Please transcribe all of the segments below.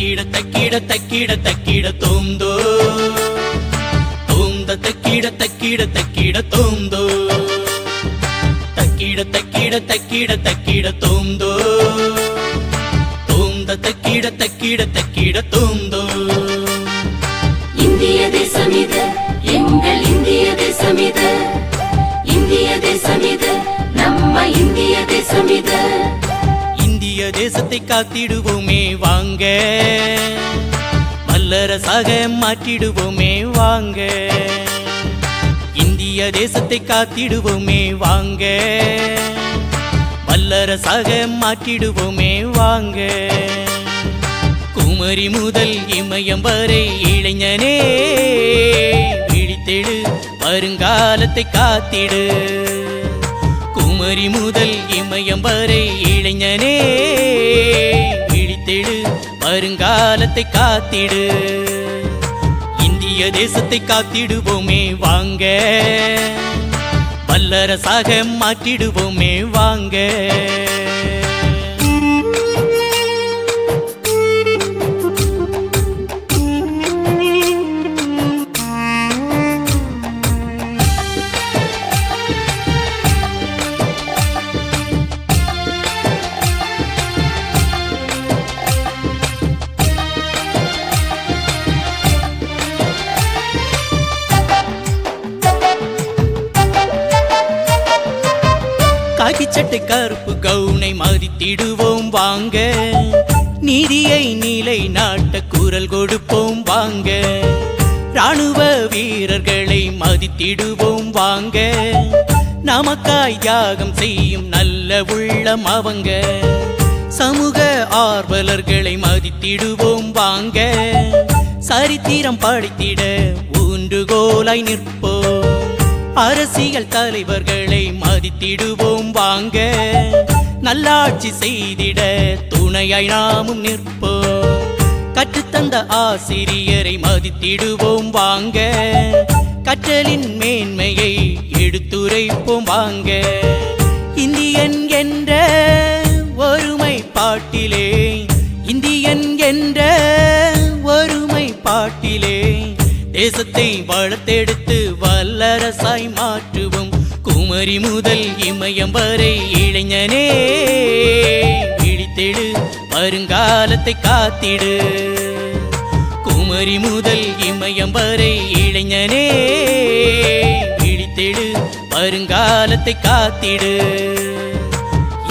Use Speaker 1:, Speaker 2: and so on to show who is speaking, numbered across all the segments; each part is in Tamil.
Speaker 1: தக்கிட தக்கிட தக்கிட தக்கிட தோந்தோ தோந்த தக்கிட தக்கிட தக்கிட தோந்தோ தக்கிட தக்கிட தக்கிட தக்கிட தோந்தோ தோந்த தக்கிட தக்கிட தக்கிட தோந்தோ.
Speaker 2: இந்திய தேசம் இது எங்கள் இந்திய தேசம் இது, இந்திய தேசம் இது நம்ம இந்திய தேசம் இது.
Speaker 1: இந்திய தேசத்தை காத்திடுவோமே வாங்க, வல்லரசாக மாற்றிடுவோமே வாங்க. இந்திய தேசத்தை காத்திடுவோமே வாங்க, வல்லரசாக மாற்றிடுவோமே வாங்க. குமரி முதல் இமயம் வரை இளைஞனே விழித்தெழு, வருங்காலத்தை காத்திடு. குமரி முதல் இமயம் வரை இளைஞனே விழித்தெழு, வருங்காலத்தை காத்திடு. இந்திய தேசத்தை காத்திடுவோமே வாங்க, வல்லரசாக மாற்றிடுவோமே வாங்க. காக்கிச்சட்டை கருப்பு கவுனை மதித்திடுவோம் வாங்க, நீதியை நிலை நாட்ட குரல் கொடுப்போம் வாங்க. ராணுவ வீரர்களை மதித்திடுவோம் வாங்க, நமக்காய் தியாகம் செய்யும் நல்ல உள்ளம் அவங்க. சமூக ஆர்வலர்களை மதித்திடுவோம் வாங்க, சரித்திரம் படைத்திட ஊன்றுகோலாய் நிற்போம். அரசியல் தலைவர்களை மதித்திடுவோம் வாங்க, நல்லாட்சி செய்திட துணையாய் நாமும் நிற்போம். கற்றுத்தந்த ஆசிரியரை மதித்திடுவோம் வாங்க, கற்றலின் மேன்மையை எடுத்துரைப்போம் வாங்க. இந்தியன் என்ற ஒருமைப்பாட்டிலே, இந்தியன் என்ற ஒருமைப்பாட்டிலே தேசத்தை வளர்த்தெடுத்து வல்லரசாய் மாற்றுவோம். குமரி முதல் இமயம் வரை இளைஞனே விழித்தெழு, வருங்காலத்தை காத்திடு. குமரி முதல் இமயம் வரை இளைஞனே விழித்தெழு, வருங்காலத்தை காத்திடு.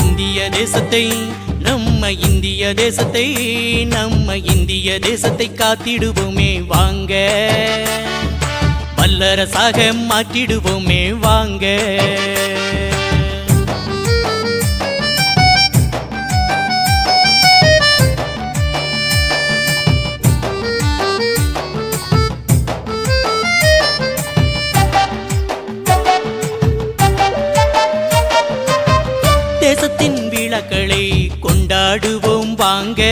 Speaker 1: இந்திய தேசத்தை நம்ம இந்திய தேசத்தை நம்ம இந்திய தேசத்தை காத்திடுவோமே வாங்க, வல்லரசாக மாற்றிடுவோமே வாங்க. தேசத்தின் விழாக்களை கொண்டாடுவோம் வாங்க,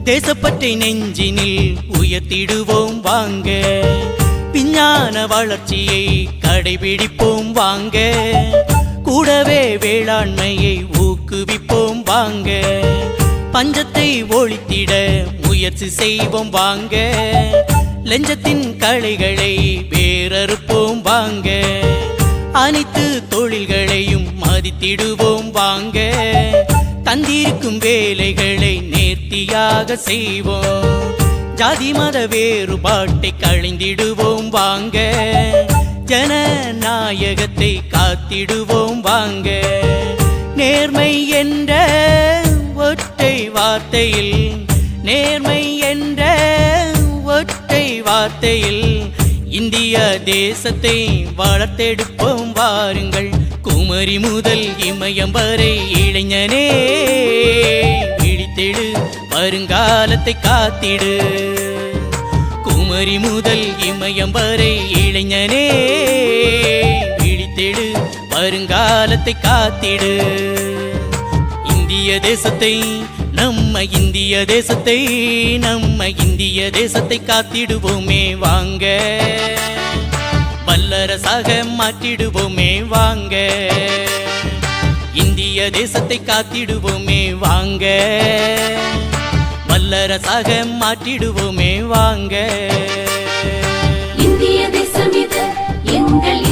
Speaker 1: தேசப்பற்றை நெஞ்சினில் உயர்த்திடுவோம் வாங்க. விஞ்ஞான வளர்ச்சியை கடைபிடிப்போம் வாங்க, கூடவே வேளாண்மையை ஊக்குவிப்போம் வாங்க. பஞ்சத்தை ஒழித்திட முயற்சி செய்வோம் வாங்க, லஞ்சத்தின் களைகளை வேறறுப்போம் வாங்க. அனைத்து தொழில்களையும் மதித்திடுவோம் வாங்க, தந்திருக்கும் வேலைகளை நேர்த்தியாக செய்வோம். ஜாதி மத வேறுபாட்டை களைந்திடுவோம் வாங்க, ஜனநாயகத்தை காத்திடுவோம் வாங்க. நேர்மை என்ற ஒற்றை வார்த்தையில், நேர்மை என்ற ஒற்றை வார்த்தையில் இந்திய தேசத்தை வளர்த்தெடுப்போம் வாருங்கள். குமரி முதல் இமயம் வரை இளைஞனே விழித்தெழு, வருங்காலத்தை காத்திடு. குமரி முதல் இமயம் வரை இளைஞனே விழித்தெழு, வருங்காலத்தை காத்திடு. இந்திய தேசத்தை நம்ம இந்திய தேசத்தை நம்ம இந்திய தேசத்தை காத்திடுவோமே வாங்க, வல்லரசாக மாற்றிடுவோமே வாங்க. இந்திய தேசத்தை காத்திடுவோமே வாங்க, வல்லரசாக மாற்றிடுவோமே வாங்க.
Speaker 2: இந்திய தேசம் இது எங்கள்